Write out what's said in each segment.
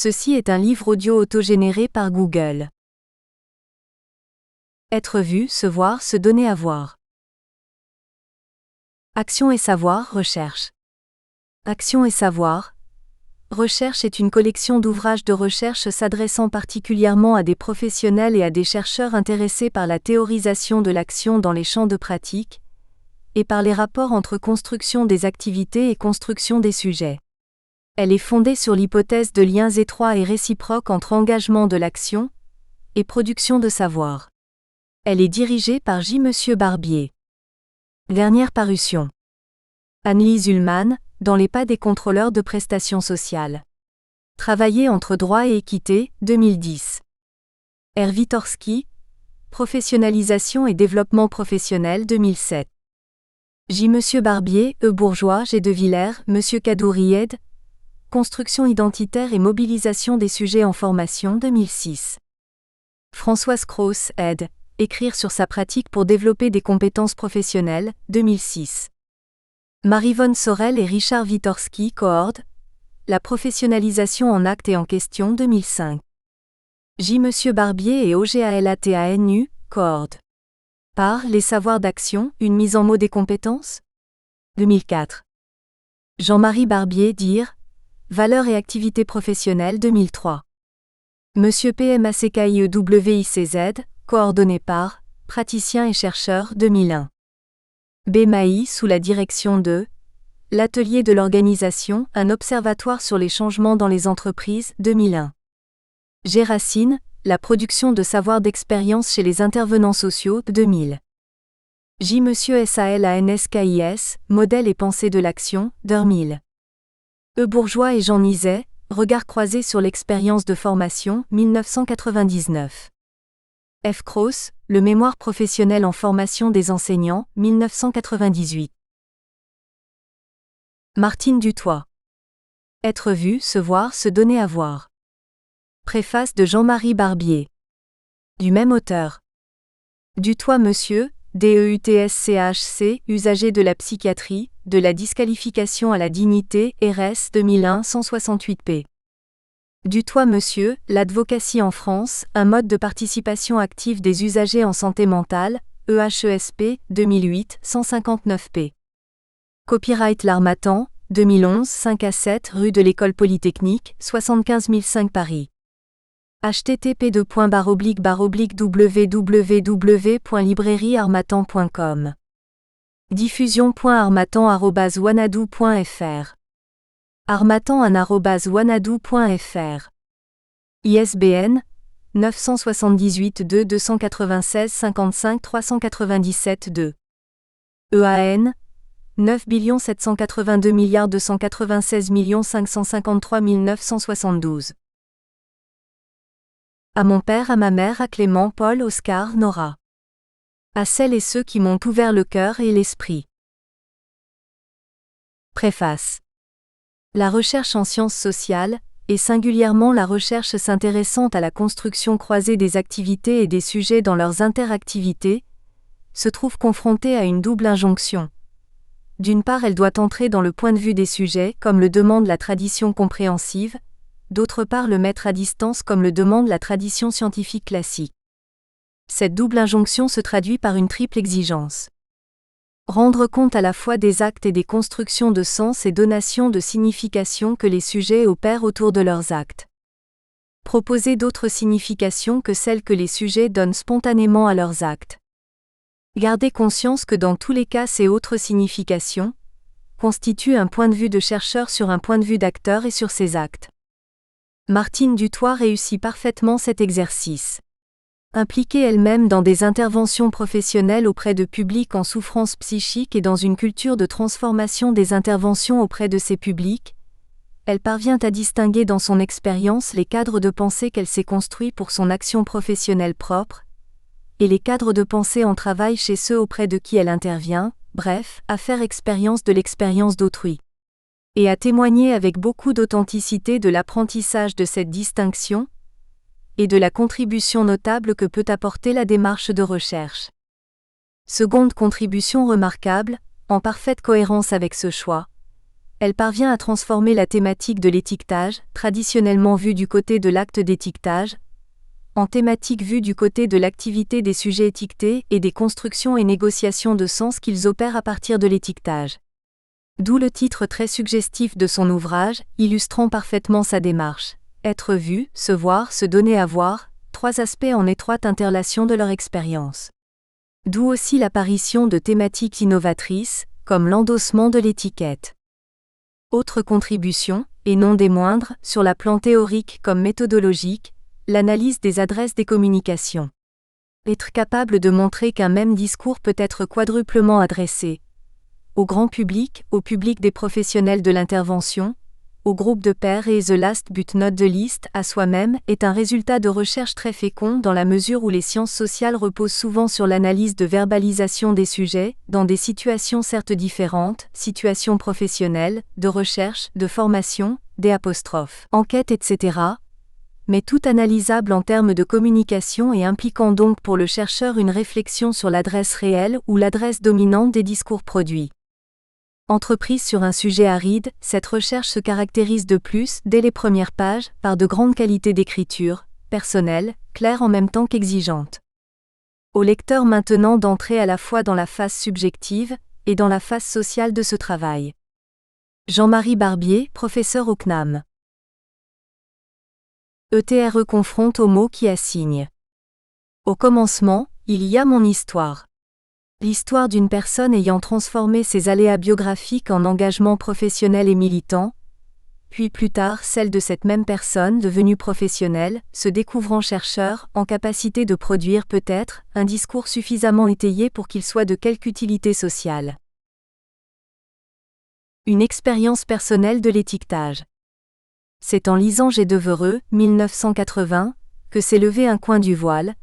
Ceci est un livre audio autogénéré par Google. Être vu, se voir, se donner à voir. Action et savoir, recherche. Action et savoir. Recherche est une collection d'ouvrages de recherche s'adressant particulièrement à des professionnels et à des chercheurs intéressés par la théorisation de l'action dans les champs de pratique, et par les rapports entre construction des activités et construction des sujets. Elle est fondée sur l'hypothèse de liens étroits et réciproques entre engagement de l'action et production de savoir. Elle est dirigée par J. Monsieur Barbier. Dernière parution. Annelise Ullmann, dans les pas des contrôleurs de prestations sociales. Travailler entre droit et équité, 2010. R. Witorski, Professionnalisation et développement professionnel, 2007. J. Monsieur Barbier, E. Bourgeois, G. de Villers, Monsieur Kadouri ed. Construction identitaire et mobilisation des sujets en formation, 2006. Françoise Cross, ed. Écrire sur sa pratique pour développer des compétences professionnelles, 2006. Marie-Vonne Sorel et Richard Witorski, coord. La professionnalisation en actes et en question, 2005. J. Monsieur Barbier et OGALATANU, coord. Par Les savoirs d'action, une mise en mots des compétences, 2004. Jean-Marie Barbier, dire. Valeurs et activités professionnelles, 2003. Monsieur PMACKIEWICZ, coordonné par, praticien et chercheur, 2001. B. Mailly, sous la direction de l'Atelier de l'organisation, un observatoire sur les changements dans les entreprises, 2001. G. Racine, la production de savoir d'expérience chez les intervenants sociaux, 2000. J. Monsieur SALANSKIS, modèle et pensée de l'action, 2000. E. Bourgeois et Jean Nizet, regard croisé sur l'expérience de formation, 1999. F. Cross, le mémoire professionnel en formation des enseignants, 1998. Martine Dutoit. Être vu, se voir, se donner à voir. Préface de Jean-Marie Barbier. Du même auteur. Dutoit Monsieur, DEUTSCHC, usager de la psychiatrie, de la disqualification à la dignité, RS 2001 168p. Dutoit Monsieur, l'advocatie en France, un mode de participation active des usagers en santé mentale, EHESP 2008 159p. Copyright L'Harmattan, 2011 5 à 7 rue de l'École Polytechnique, 75 005 Paris. http://www.librairieharmattan.com. Diffusion.harmattan@wanadoo.fr. harmattan@wanadoo.fr. ISBN 978-2-296-55-397-2. EAN 9 782 296 553 972. À mon père, à ma mère, à Clément, Paul, Oscar, Nora. À celles et ceux qui m'ont ouvert le cœur et l'esprit. Préface. La recherche en sciences sociales, et singulièrement la recherche s'intéressant à la construction croisée des activités et des sujets dans leurs interactivités, se trouve confrontée à une double injonction. D'une part, elle doit entrer dans le point de vue des sujets, comme le demande la tradition compréhensive, d'autre part le mettre à distance comme le demande la tradition scientifique classique. Cette double injonction se traduit par une triple exigence. Rendre compte à la fois des actes et des constructions de sens et donation de signification que les sujets opèrent autour de leurs actes. Proposer d'autres significations que celles que les sujets donnent spontanément à leurs actes. Garder conscience que dans tous les cas ces autres significations constituent un point de vue de chercheur sur un point de vue d'acteur et sur ses actes. Martine Dutoit réussit parfaitement cet exercice. Impliquée elle-même dans des interventions professionnelles auprès de publics en souffrance psychique et dans une culture de transformation des interventions auprès de ces publics, elle parvient à distinguer dans son expérience les cadres de pensée qu'elle s'est construits pour son action professionnelle propre, et les cadres de pensée en travail chez ceux auprès de qui elle intervient, bref, à faire expérience de l'expérience d'autrui. Et à témoigner avec beaucoup d'authenticité de l'apprentissage de cette distinction, et de la contribution notable que peut apporter la démarche de recherche. Seconde contribution remarquable, en parfaite cohérence avec ce choix, Elle parvient à transformer la thématique de l'étiquetage, traditionnellement vue du côté de l'acte d'étiquetage, en thématique vue du côté de l'activité des sujets étiquetés et des constructions et négociations de sens qu'ils opèrent à partir de l'étiquetage. D'où le titre très suggestif de son ouvrage, illustrant parfaitement sa démarche. Être vu, se voir, se donner à voir, 3 aspects en étroite interrelation de leur expérience. D'où aussi l'apparition de thématiques innovatrices, comme l'endossement de l'étiquette. Autre contribution, et non des moindres, sur la plan théorique comme méthodologique, l'analyse des adresses des communications. Être capable de montrer qu'un même discours peut être quadruplement adressé au grand public, au public des professionnels de l'intervention, au groupe de pairs et the last but not the least à soi-même est un résultat de recherche très fécond dans la mesure où les sciences sociales reposent souvent sur l'analyse de verbalisation des sujets, dans des situations certes différentes, situations professionnelles, de recherche, de formation, des apostrophes, enquêtes etc., mais tout analysable en termes de communication et impliquant donc pour le chercheur une réflexion sur l'adresse réelle ou l'adresse dominante des discours produits. Entreprise sur un sujet aride, cette recherche se caractérise de plus, dès les premières pages, par de grandes qualités d'écriture, personnelle, claire en même temps qu'exigeante. Au lecteur maintenant d'entrer à la fois dans la phase subjective et dans la phase sociale de ce travail. Jean-Marie Barbier, professeur au CNAM. ETRE confronte aux mots qui assignent. Au commencement, il y a mon histoire. L'histoire d'une personne ayant transformé ses aléas biographiques en engagement professionnel et militant, puis plus tard celle de cette même personne devenue professionnelle, se découvrant chercheur, en capacité de produire peut-être un discours suffisamment étayé pour qu'il soit de quelque utilité sociale. Une expérience personnelle de l'étiquetage. C'est en lisant G. Devereux, 1980, que s'est levé un coin du voile,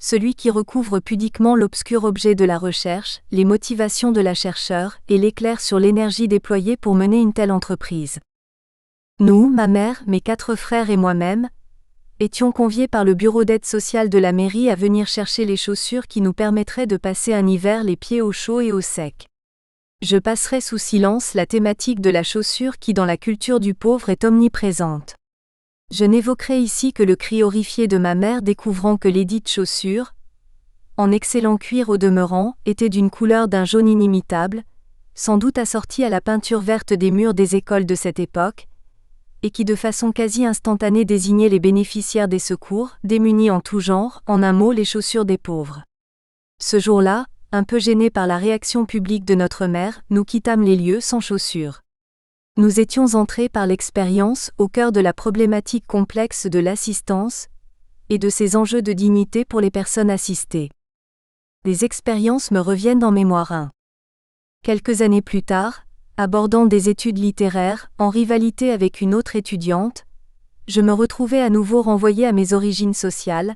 celui qui recouvre pudiquement l'obscur objet de la recherche, les motivations de la chercheur et l'éclaire sur l'énergie déployée pour mener une telle entreprise. Nous, ma mère, mes 4 frères et moi-même, étions conviés par le bureau d'aide sociale de la mairie à venir chercher les chaussures qui nous permettraient de passer un hiver les pieds au chaud et au sec. Je passerai sous silence la thématique de la chaussure qui dans la culture du pauvre est omniprésente. Je n'évoquerai ici que le cri horrifié de ma mère découvrant que lesdites chaussures, en excellent cuir au demeurant, étaient d'une couleur d'un jaune inimitable, sans doute assortie à la peinture verte des murs des écoles de cette époque, et qui de façon quasi instantanée désignait les bénéficiaires des secours, démunis en tout genre, en un mot les chaussures des pauvres. Ce jour-là, un peu gênés par la réaction publique de notre mère, nous quittâmes les lieux sans chaussures. Nous étions entrés par l'expérience au cœur de la problématique complexe de l'assistance et de ses enjeux de dignité pour les personnes assistées. Des expériences me reviennent en mémoire. Quelques années plus tard, abordant des études littéraires, en rivalité avec une autre étudiante, je me retrouvais à nouveau renvoyée à mes origines sociales.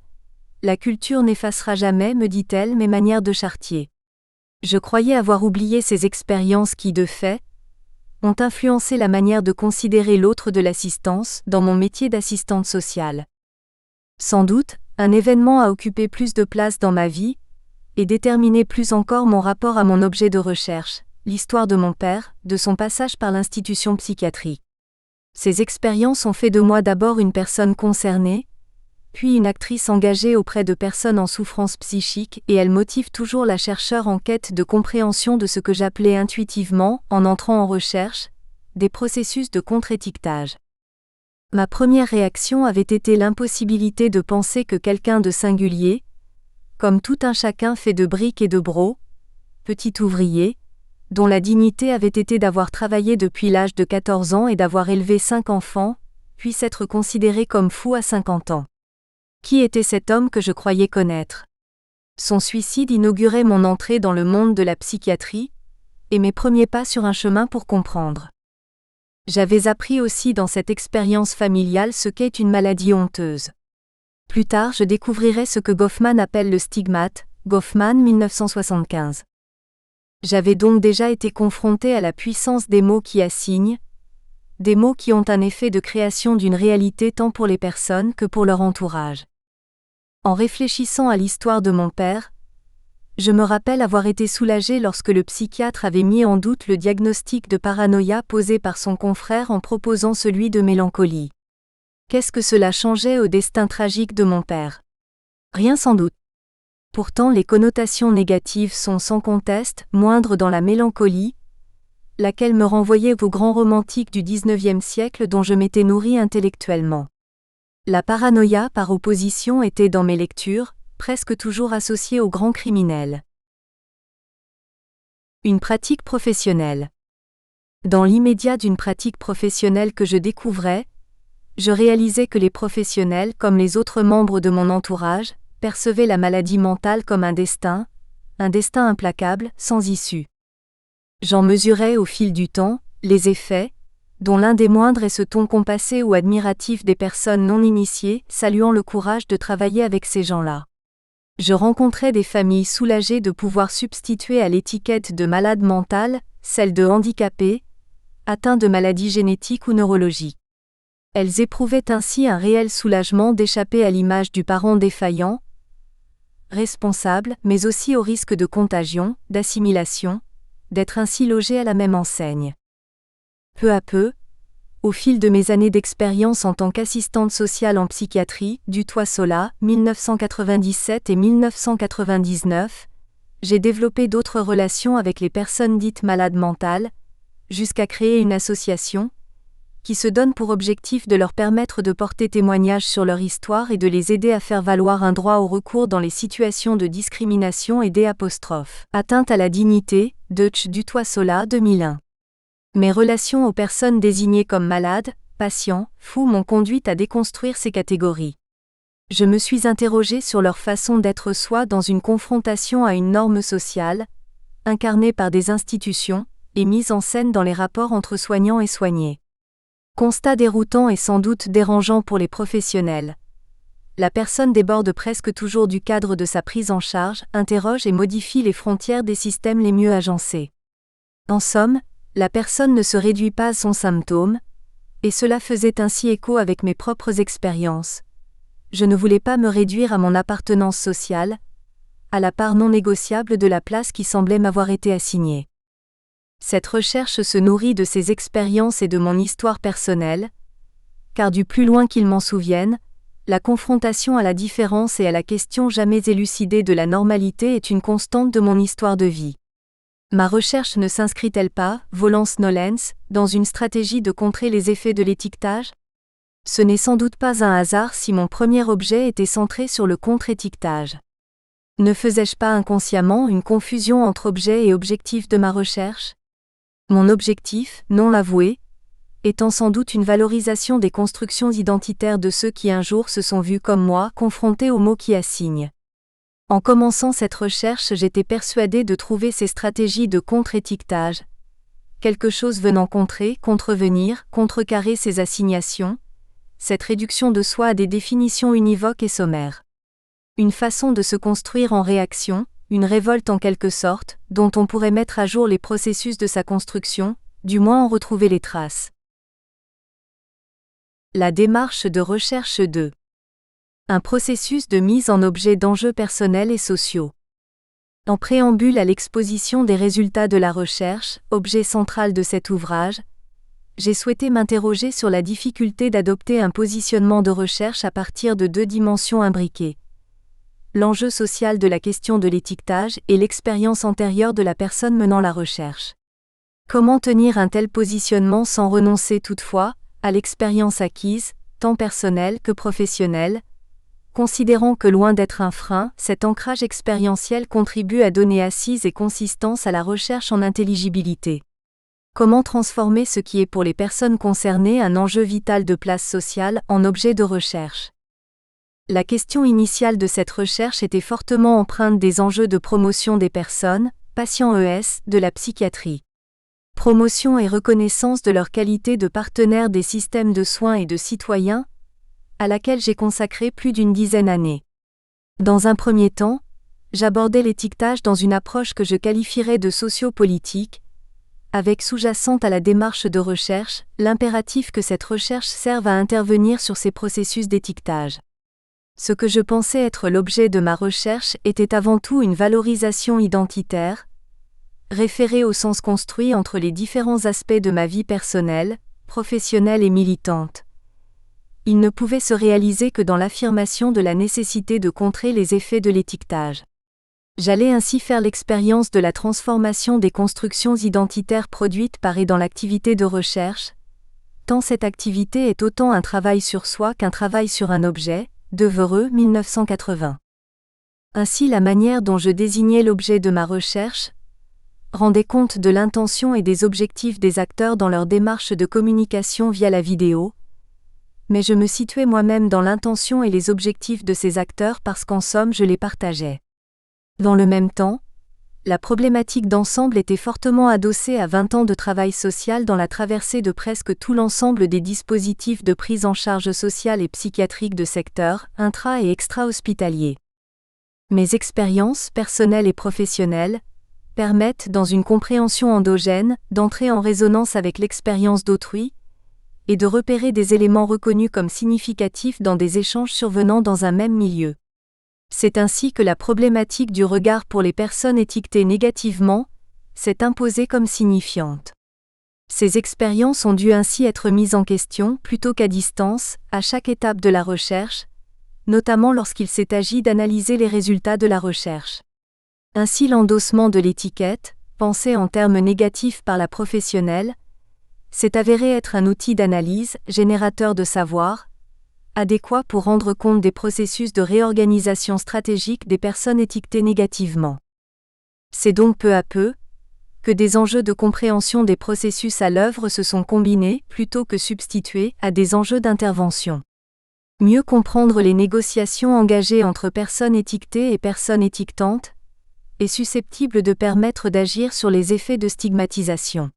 La culture n'effacera jamais, me dit-elle, mes manières de charretier. Je croyais avoir oublié ces expériences qui, de fait, ont influencé la manière de considérer l'autre de l'assistance dans mon métier d'assistante sociale. Sans doute, un événement a occupé plus de place dans ma vie et déterminé plus encore mon rapport à mon objet de recherche, l'histoire de mon père, de son passage par l'institution psychiatrique. Ces expériences ont fait de moi d'abord une personne concernée, puis une actrice engagée auprès de personnes en souffrance psychique et elles motivent toujours la chercheure en quête de compréhension de ce que j'appelais intuitivement, en entrant en recherche, des processus de contre-étiquetage. Ma première réaction avait été l'impossibilité de penser que quelqu'un de singulier, comme tout un chacun fait de briques et de brocs, petit ouvrier, dont la dignité avait été d'avoir travaillé depuis l'âge de 14 ans et d'avoir élevé 5 enfants, puisse être considéré comme fou à 50 ans. Qui était cet homme que je croyais connaître ? Son suicide inaugurait mon entrée dans le monde de la psychiatrie, et mes premiers pas sur un chemin pour comprendre. J'avais appris aussi dans cette expérience familiale ce qu'est une maladie honteuse. Plus tard je découvrirai ce que Goffman appelle le stigmate, Goffman 1975. J'avais donc déjà été confrontée à la puissance des mots qui assignent, des mots qui ont un effet de création d'une réalité tant pour les personnes que pour leur entourage. En réfléchissant à l'histoire de mon père, Je me rappelle avoir été soulagée lorsque le psychiatre avait mis en doute le diagnostic de paranoïa posé par son confrère en proposant celui de mélancolie. Qu'est-ce que cela changeait au destin tragique de mon père? Rien sans doute. Pourtant les connotations négatives sont sans conteste moindres dans la mélancolie, laquelle me renvoyait aux grands romantiques du XIXe siècle dont je m'étais nourrie intellectuellement. La paranoïa, par opposition, était dans mes lectures, presque toujours associée aux grands criminels. Une pratique professionnelle. Dans l'immédiat d'une pratique professionnelle que je découvrais, je réalisais que les professionnels, comme les autres membres de mon entourage, percevaient la maladie mentale comme un destin implacable, sans issue. J'en mesurais au fil du temps les effets, dont l'un des moindres est ce ton compassé ou admiratif des personnes non initiées, saluant le courage de travailler avec ces gens-là. Je rencontrais des familles soulagées de pouvoir substituer à l'étiquette de malade mental celle de handicapé, atteint de maladies génétiques ou neurologiques. Elles éprouvaient ainsi un réel soulagement d'échapper à l'image du parent défaillant, responsable, mais aussi au risque de contagion, d'assimilation, d'être ainsi logées à la même enseigne. Peu à peu, au fil de mes années d'expérience en tant qu'assistante sociale en psychiatrie, Dutoit-Sola, 1997 et 1999, j'ai développé d'autres relations avec les personnes dites malades mentales, jusqu'à créer une association, qui se donne pour objectif de leur permettre de porter témoignage sur leur histoire et de les aider à faire valoir un droit au recours dans les situations de discrimination et atteinte à la dignité, Deutsch Dutoit-Sola 2001. Mes relations aux personnes désignées comme malades, patients, fous m'ont conduite à déconstruire ces catégories. Je me suis interrogée sur leur façon d'être soi dans une confrontation à une norme sociale, incarnée par des institutions, et mise en scène dans les rapports entre soignants et soignés. Constat déroutant et sans doute dérangeant pour les professionnels. La personne déborde presque toujours du cadre de sa prise en charge, interroge et modifie les frontières des systèmes les mieux agencés. En somme, la personne ne se réduit pas à son symptôme, et cela faisait ainsi écho avec mes propres expériences. Je ne voulais pas me réduire à mon appartenance sociale, à la part non négociable de la place qui semblait m'avoir été assignée. Cette recherche se nourrit de ces expériences et de mon histoire personnelle, car du plus loin qu'ils m'en souviennent, la confrontation à la différence et à la question jamais élucidée de la normalité est une constante de mon histoire de vie. Ma recherche ne s'inscrit-elle pas, volans nolens, dans une stratégie de contrer les effets de l'étiquetage? Ce n'est sans doute pas un hasard si mon premier objet était centré sur le contre-étiquetage. Ne faisais-je pas inconsciemment une confusion entre objet et objectif de ma recherche? Mon objectif, non avoué, étant sans doute une valorisation des constructions identitaires de ceux qui un jour se sont vus comme moi, confrontés aux mots qui assignent. En commençant cette recherche, j'étais persuadée de trouver ces stratégies de contre-étiquetage, quelque chose venant contrevenir, contrecarrer ces assignations, cette réduction de soi à des définitions univoques et sommaires. Une façon de se construire en réaction, une révolte en quelque sorte, dont on pourrait mettre à jour les processus de sa construction, du moins en retrouver les traces. La démarche de recherche 2. Un processus de mise en objet d'enjeux personnels et sociaux. En préambule à l'exposition des résultats de la recherche, objet central de cet ouvrage, j'ai souhaité m'interroger sur la difficulté d'adopter un positionnement de recherche à partir de deux dimensions imbriquées. L'enjeu social de la question de l'étiquetage et l'expérience antérieure de la personne menant la recherche. Comment tenir un tel positionnement sans renoncer toutefois à l'expérience acquise, tant personnelle que professionnelle, considérant que loin d'être un frein, cet ancrage expérientiel contribue à donner assise et consistance à la recherche en intelligibilité. Comment transformer ce qui est pour les personnes concernées un enjeu vital de place sociale en objet de recherche? La question initiale de cette recherche était fortement empreinte des enjeux de promotion des personnes, patients ES, de la psychiatrie. Promotion et reconnaissance de leur qualité de partenaires des systèmes de soins et de citoyens, à laquelle j'ai consacré plus d'une dizaine d'années. Dans un premier temps, j'abordais l'étiquetage dans une approche que je qualifierais de sociopolitique, avec sous-jacente à la démarche de recherche, l'impératif que cette recherche serve à intervenir sur ces processus d'étiquetage. Ce que je pensais être l'objet de ma recherche était avant tout une valorisation identitaire, référée au sens construit entre les différents aspects de ma vie personnelle, professionnelle et militante. Il ne pouvait se réaliser que dans l'affirmation de la nécessité de contrer les effets de l'étiquetage. J'allais ainsi faire l'expérience de la transformation des constructions identitaires produites par et dans l'activité de recherche, tant cette activité est autant un travail sur soi qu'un travail sur un objet, Devereux, 1980. Ainsi la manière dont je désignais l'objet de ma recherche rendait compte de l'intention et des objectifs des acteurs dans leur démarche de communication via la vidéo, mais je me situais moi-même dans l'intention et les objectifs de ces acteurs parce qu'en somme je les partageais. Dans le même temps, la problématique d'ensemble était fortement adossée à 20 ans de travail social dans la traversée de presque tout l'ensemble des dispositifs de prise en charge sociale et psychiatrique de secteurs, intra- et extra-hospitaliers. Mes expériences personnelles et professionnelles permettent, dans une compréhension endogène, d'entrer en résonance avec l'expérience d'autrui, et de repérer des éléments reconnus comme significatifs dans des échanges survenant dans un même milieu. C'est ainsi que la problématique du regard pour les personnes étiquetées négativement s'est imposée comme signifiante. Ces expériences ont dû ainsi être mises en question plutôt qu'à distance, à chaque étape de la recherche, notamment lorsqu'il s'est agi d'analyser les résultats de la recherche. Ainsi l'endossement de l'étiquette, pensée en termes négatifs par la professionnelle, s'est avéré être un outil d'analyse, générateur de savoir, adéquat pour rendre compte des processus de réorganisation stratégique des personnes étiquetées négativement. C'est donc peu à peu que des enjeux de compréhension des processus à l'œuvre se sont combinés, plutôt que substitués, à des enjeux d'intervention. Mieux comprendre les négociations engagées entre personnes étiquetées et personnes étiquetantes est susceptible de permettre d'agir sur les effets de stigmatisation.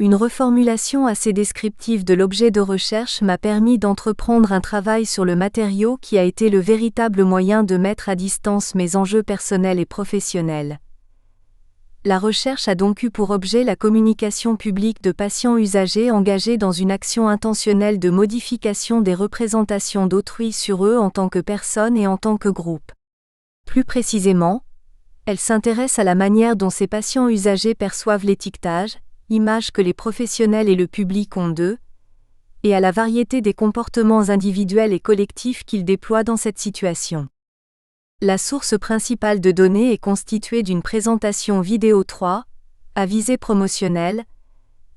Une reformulation assez descriptive de l'objet de recherche m'a permis d'entreprendre un travail sur le matériau qui a été le véritable moyen de mettre à distance mes enjeux personnels et professionnels. La recherche a donc eu pour objet la communication publique de patients usagers engagés dans une action intentionnelle de modification des représentations d'autrui sur eux en tant que personne et en tant que groupe. Plus précisément, elle s'intéresse à la manière dont ces patients usagers perçoivent l'étiquetage, image que les professionnels et le public ont d'eux, et à la variété des comportements individuels et collectifs qu'ils déploient dans cette situation. La source principale de données est constituée d'une présentation vidéo 3, à visée promotionnelle,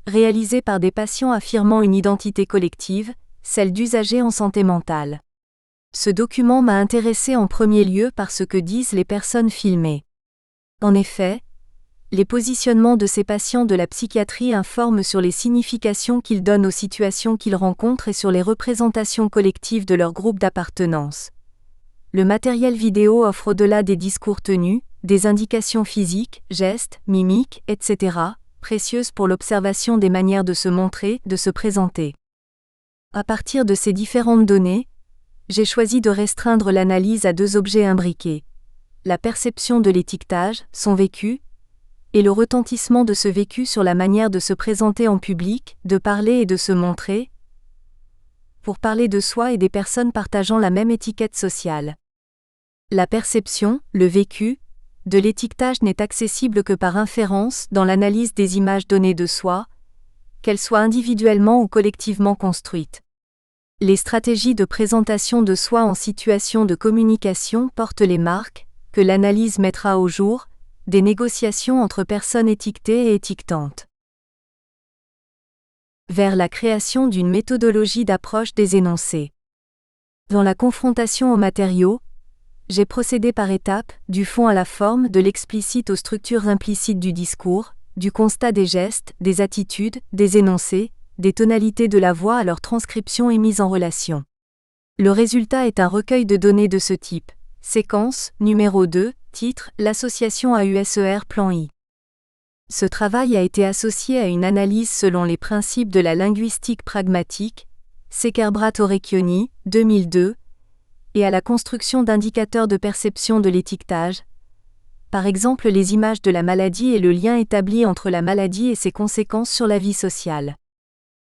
réalisée par des patients affirmant une identité collective, celle d'usagers en santé mentale. Ce document m'a intéressé en premier lieu par ce que disent les personnes filmées. En effet, les positionnements de ces patients de la psychiatrie informent sur les significations qu'ils donnent aux situations qu'ils rencontrent et sur les représentations collectives de leur groupe d'appartenance. Le matériel vidéo offre au-delà des discours tenus, des indications physiques, gestes, mimiques, etc., précieuses pour l'observation des manières de se montrer, de se présenter. À partir de ces différentes données, j'ai choisi de restreindre l'analyse à 2 objets imbriqués: la perception de l'étiquetage, son vécu, et le retentissement de ce vécu sur la manière de se présenter en public, de parler et de se montrer, pour parler de soi et des personnes partageant la même étiquette sociale. La perception, le vécu, de l'étiquetage n'est accessible que par inférence dans l'analyse des images données de soi, qu'elles soient individuellement ou collectivement construites. Les stratégies de présentation de soi en situation de communication portent les marques, que l'analyse mettra au jour, des négociations entre personnes étiquetées et étiquetantes. Vers la création d'une méthodologie d'approche des énoncés. Dans la confrontation aux matériaux, j'ai procédé par étapes, du fond à la forme, de l'explicite aux structures implicites du discours, du constat des gestes, des attitudes, des énoncés, des tonalités de la voix à leur transcription et mise en relation. Le résultat est un recueil de données de ce type. Séquence, numéro 2, titre, l'association AUSER plan I. Ce travail a été associé à une analyse selon les principes de la linguistique pragmatique, Cekerbrat-Orecchioni, 2002, et à la construction d'indicateurs de perception de l'étiquetage, par exemple les images de la maladie et le lien établi entre la maladie et ses conséquences sur la vie sociale.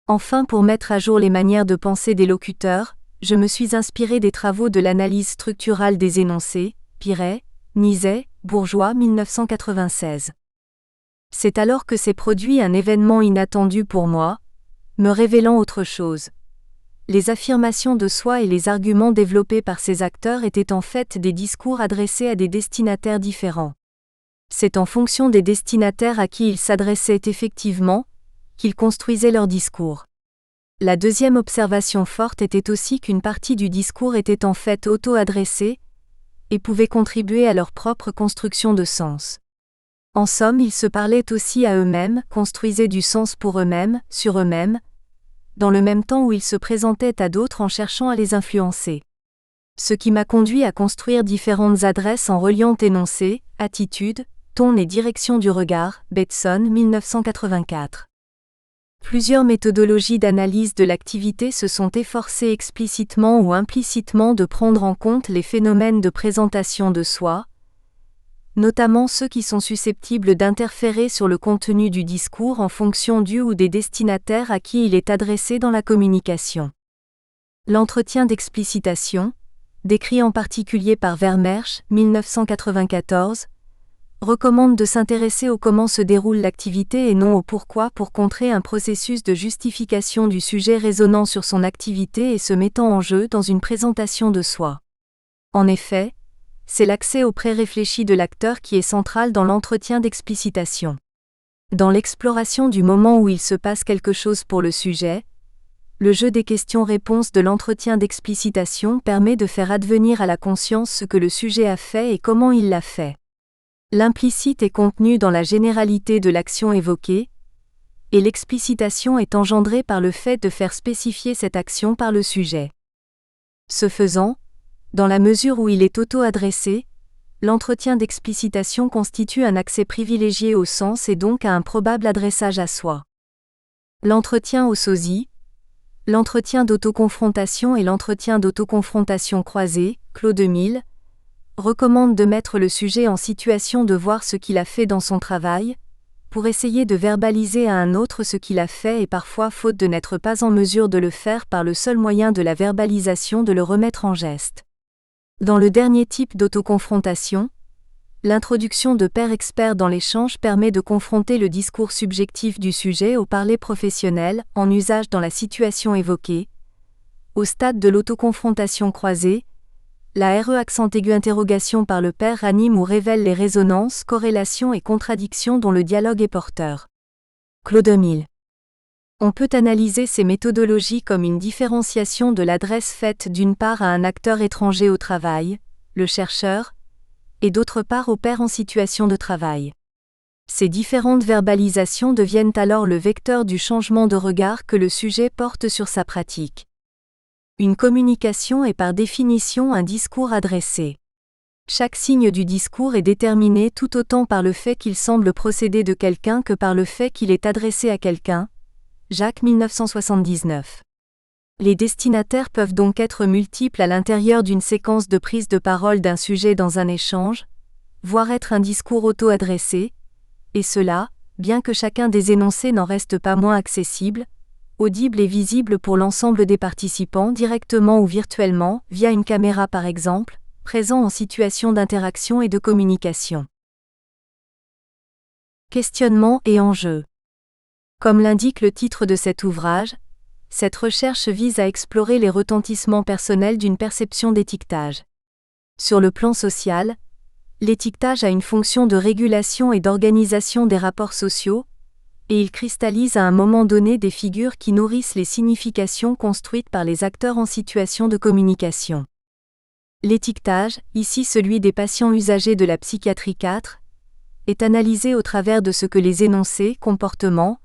Enfin, pour mettre à jour les manières de penser des locuteurs, Je me suis inspiré des travaux de l'analyse structurale des énoncés, Piret, Nizet, Bourgeois 1996. C'est alors que s'est produit un événement inattendu pour moi, me révélant autre chose. Les affirmations de soi et les arguments développés par ces acteurs étaient en fait des discours adressés à des destinataires différents. C'est en fonction des destinataires à qui ils s'adressaient effectivement, qu'ils construisaient leur discours. La deuxième observation forte était aussi qu'une partie du discours était en fait auto-adressée et pouvait contribuer à leur propre construction de sens. En somme, ils se parlaient aussi à eux-mêmes, construisaient du sens pour eux-mêmes, sur eux-mêmes, dans le même temps où ils se présentaient à d'autres en cherchant à les influencer. Ce qui m'a conduit à construire différentes adresses en reliant énoncés, attitudes, ton et direction du regard, Bateson 1984. Plusieurs méthodologies d'analyse de l'activité se sont efforcées explicitement ou implicitement de prendre en compte les phénomènes de présentation de soi, notamment ceux qui sont susceptibles d'interférer sur le contenu du discours en fonction du ou des destinataires à qui il est adressé dans la communication. L'entretien d'explicitation, décrit en particulier par Vermeersch, 1994, recommande de s'intéresser au comment se déroule l'activité et non au pourquoi pour contrer un processus de justification du sujet résonnant sur son activité et se mettant en jeu dans une présentation de soi. En effet, c'est l'accès au pré-réfléchi de l'acteur qui est central dans l'entretien d'explicitation. Dans l'exploration du moment où il se passe quelque chose pour le sujet, le jeu des questions-réponses de l'entretien d'explicitation permet de faire advenir à la conscience ce que le sujet a fait et comment il l'a fait. L'implicite est contenu dans la généralité de l'action évoquée, et l'explicitation est engendrée par le fait de faire spécifier cette action par le sujet. Ce faisant, dans la mesure où il est auto-adressé, l'entretien d'explicitation constitue un accès privilégié au sens et donc à un probable adressage à soi. L'entretien au sosie, l'entretien d'autoconfrontation et l'entretien d'autoconfrontation croisée, Claude 2000, recommande de mettre le sujet en situation de voir ce qu'il a fait dans son travail, pour essayer de verbaliser à un autre ce qu'il a fait et parfois faute de n'être pas en mesure de le faire par le seul moyen de la verbalisation de le remettre en geste. Dans le dernier type d'autoconfrontation, l'introduction de pairs experts dans l'échange permet de confronter le discours subjectif du sujet au parler professionnel, en usage dans la situation évoquée. Au stade de l'autoconfrontation croisée, la RE accent aigu interrogation par le pair anime ou révèle les résonances, corrélations et contradictions dont le dialogue est porteur. Claude 2000. On peut analyser ces méthodologies comme une différenciation de l'adresse faite d'une part à un acteur étranger au travail, le chercheur, et d'autre part au pair en situation de travail. Ces différentes verbalisations deviennent alors le vecteur du changement de regard que le sujet porte sur sa pratique. Une communication est par définition un discours adressé. Chaque signe du discours est déterminé tout autant par le fait qu'il semble procéder de quelqu'un que par le fait qu'il est adressé à quelqu'un. Jacques 1979. Les destinataires peuvent donc être multiples à l'intérieur d'une séquence de prise de parole d'un sujet dans un échange, voire être un discours auto-adressé, et cela, bien que chacun des énoncés n'en reste pas moins accessible, audible et visible pour l'ensemble des participants directement ou virtuellement, via une caméra par exemple, présent en situation d'interaction et de communication. Questionnement et enjeux. Comme l'indique le titre de cet ouvrage, cette recherche vise à explorer les retentissements personnels d'une perception d'étiquetage. Sur le plan social, l'étiquetage a une fonction de régulation et d'organisation des rapports sociaux, et il cristallise à un moment donné des figures qui nourrissent les significations construites par les acteurs en situation de communication. L'étiquetage, ici celui des patients usagers de la psychiatrie 4, est analysé au travers de ce que les énoncés, comportements,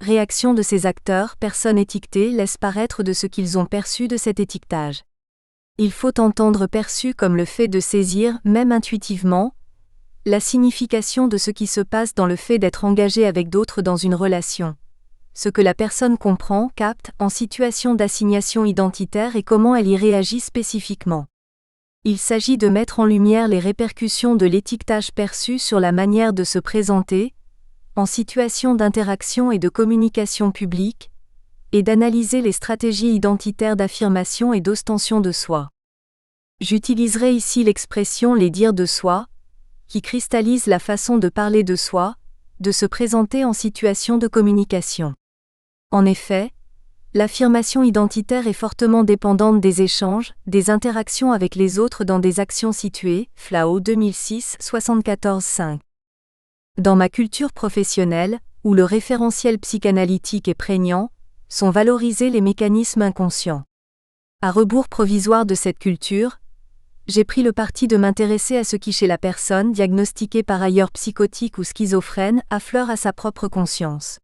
réactions de ces acteurs, personnes étiquetées, laissent paraître de ce qu'ils ont perçu de cet étiquetage. Il faut entendre perçu comme le fait de saisir, même intuitivement, la signification de ce qui se passe dans le fait d'être engagé avec d'autres dans une relation. Ce que la personne comprend, capte, en situation d'assignation identitaire et comment elle y réagit spécifiquement. Il s'agit de mettre en lumière les répercussions de l'étiquetage perçu sur la manière de se présenter, en situation d'interaction et de communication publique, et d'analyser les stratégies identitaires d'affirmation et d'ostension de soi. J'utiliserai ici l'expression « les dires de soi », qui cristallise la façon de parler de soi, de se présenter en situation de communication. En effet, l'affirmation identitaire est fortement dépendante des échanges, des interactions avec les autres dans des actions situées, Flao 2006, 74-5. Dans ma culture professionnelle, où le référentiel psychanalytique est prégnant, sont valorisés les mécanismes inconscients. À rebours provisoire de cette culture, j'ai pris le parti de m'intéresser à ce qui chez la personne diagnostiquée par ailleurs psychotique ou schizophrène affleure à sa propre conscience.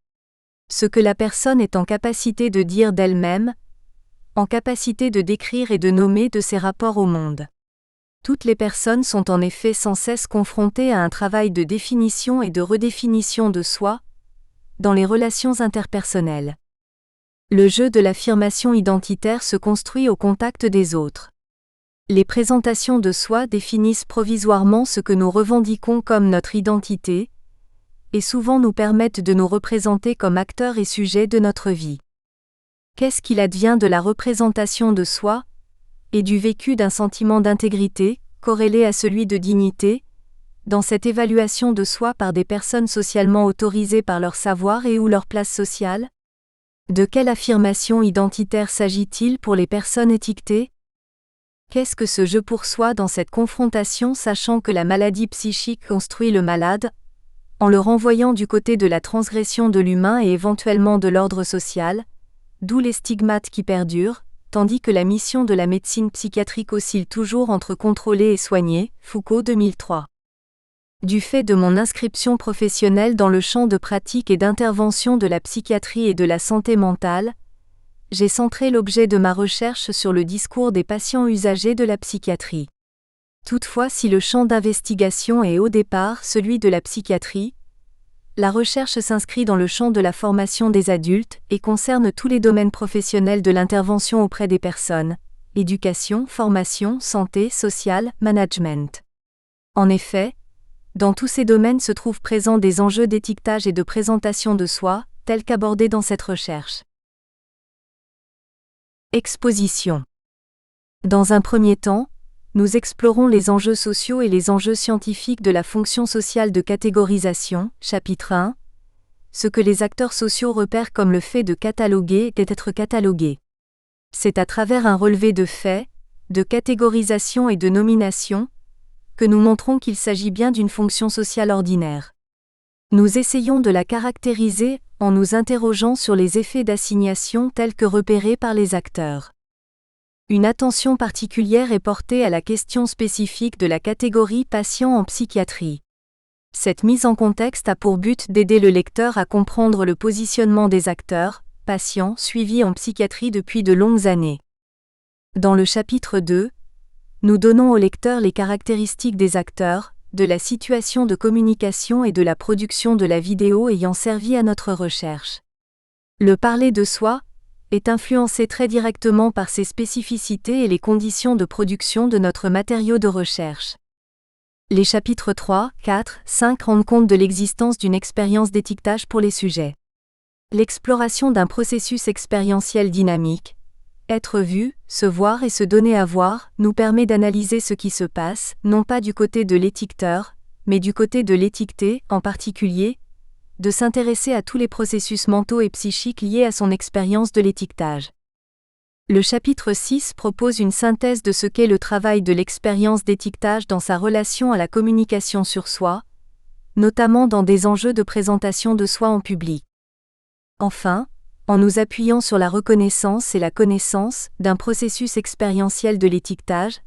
Ce que la personne est en capacité de dire d'elle-même, en capacité de décrire et de nommer de ses rapports au monde. Toutes les personnes sont en effet sans cesse confrontées à un travail de définition et de redéfinition de soi, dans les relations interpersonnelles. Le jeu de l'affirmation identitaire se construit au contact des autres. Les présentations de soi définissent provisoirement ce que nous revendiquons comme notre identité, et souvent nous permettent de nous représenter comme acteurs et sujets de notre vie. Qu'est-ce qu'il advient de la représentation de soi, et du vécu d'un sentiment d'intégrité, corrélé à celui de dignité, dans cette évaluation de soi par des personnes socialement autorisées par leur savoir et ou leur place sociale? De quelle affirmation identitaire s'agit-il pour les personnes étiquetées? Qu'est-ce que ce jeu pour soi dans cette confrontation, sachant que la maladie psychique construit le malade, en le renvoyant du côté de la transgression de l'humain et éventuellement de l'ordre social, d'où les stigmates qui perdurent, tandis que la mission de la médecine psychiatrique oscille toujours entre contrôler et soigner, Foucault 2003. Du fait de mon inscription professionnelle dans le champ de pratique et d'intervention de la psychiatrie et de la santé mentale, j'ai centré l'objet de ma recherche sur le discours des patients usagers de la psychiatrie. Toutefois, si le champ d'investigation est au départ celui de la psychiatrie, la recherche s'inscrit dans le champ de la formation des adultes et concerne tous les domaines professionnels de l'intervention auprès des personnes, éducation, formation, santé, sociale, management. En effet, dans tous ces domaines se trouvent présents des enjeux d'étiquetage et de présentation de soi, tels qu'abordés dans cette recherche. Exposition. Dans un premier temps, nous explorons les enjeux sociaux et les enjeux scientifiques de la fonction sociale de catégorisation, chapitre 1, ce que les acteurs sociaux repèrent comme le fait de cataloguer et d'être catalogué. C'est à travers un relevé de faits, de catégorisation et de nomination, que nous montrons qu'il s'agit bien d'une fonction sociale ordinaire. Nous essayons de la caractériser en nous interrogeant sur les effets d'assignation tels que repérés par les acteurs. Une attention particulière est portée à la question spécifique de la catégorie patient en psychiatrie. Cette mise en contexte a pour but d'aider le lecteur à comprendre le positionnement des acteurs, patients suivis en psychiatrie depuis de longues années. Dans le chapitre 2, nous donnons au lecteur les caractéristiques des acteurs, de la situation de communication et de la production de la vidéo ayant servi à notre recherche. Le parler de soi est influencé très directement par ses spécificités et les conditions de production de notre matériau de recherche. Les chapitres 3, 4, 5 rendent compte de l'existence d'une expérience d'étiquetage pour les sujets. L'exploration d'un processus expérientiel dynamique, être vu, se voir et se donner à voir, nous permet d'analyser ce qui se passe, non pas du côté de l'étiqueteur, mais du côté de l'étiqueté, en particulier, de s'intéresser à tous les processus mentaux et psychiques liés à son expérience de l'étiquetage. Le chapitre 6 propose une synthèse de ce qu'est le travail de l'expérience d'étiquetage dans sa relation à la communication sur soi, notamment dans des enjeux de présentation de soi en public. Enfin, en nous appuyant sur la reconnaissance et la connaissance d'un processus expérientiel de l'étiquetage,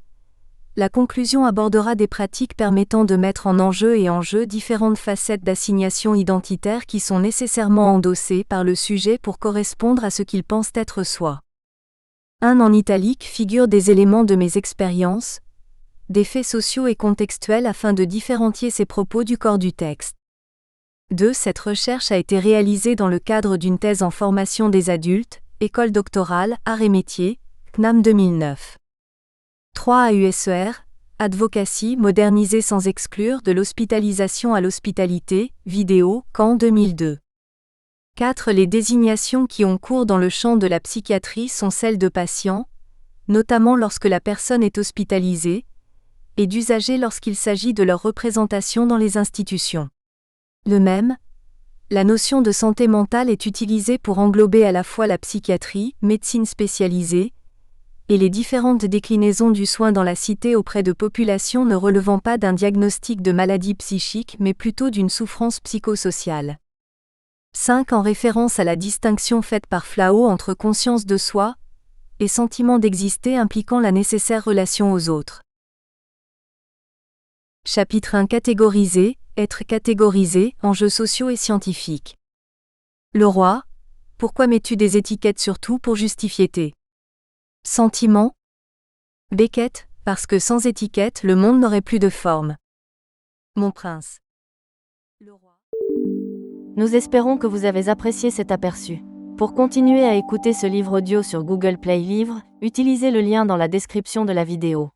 la conclusion abordera des pratiques permettant de mettre en jeu différentes facettes d'assignation identitaire qui sont nécessairement endossées par le sujet pour correspondre à ce qu'il pense être soi. En italique figurent des éléments de mes expériences, des faits sociaux et contextuels afin de différencier ces propos du corps du texte. 2. Cette recherche a été réalisée dans le cadre d'une thèse en formation des adultes, école doctorale, arts et métiers, CNAM 2009. 3. AUSER, Advocacy modernisée sans exclure de l'hospitalisation à l'hospitalité, vidéo, Caen 2002. 4. Les désignations qui ont cours dans le champ de la psychiatrie sont celles de patient, notamment lorsque la personne est hospitalisée, et d'usager lorsqu'il s'agit de leur représentation dans les institutions. De même, la notion de santé mentale est utilisée pour englober à la fois la psychiatrie, médecine spécialisée, et les différentes déclinaisons du soin dans la cité auprès de populations ne relevant pas d'un diagnostic de maladie psychique mais plutôt d'une souffrance psychosociale. 5. En référence à la distinction faite par Flao entre conscience de soi et sentiment d'exister impliquant la nécessaire relation aux autres. Chapitre 1. Catégoriser, être catégorisé, enjeux sociaux et scientifiques. Le roi, pourquoi mets-tu des étiquettes sur tout pour justifier tes sentiments? Beckett, parce que sans étiquette le monde n'aurait plus de forme. Mon prince. Le roi. Nous espérons que vous avez apprécié cet aperçu. Pour continuer à écouter ce livre audio sur Google Play Livres, utilisez le lien dans la description de la vidéo.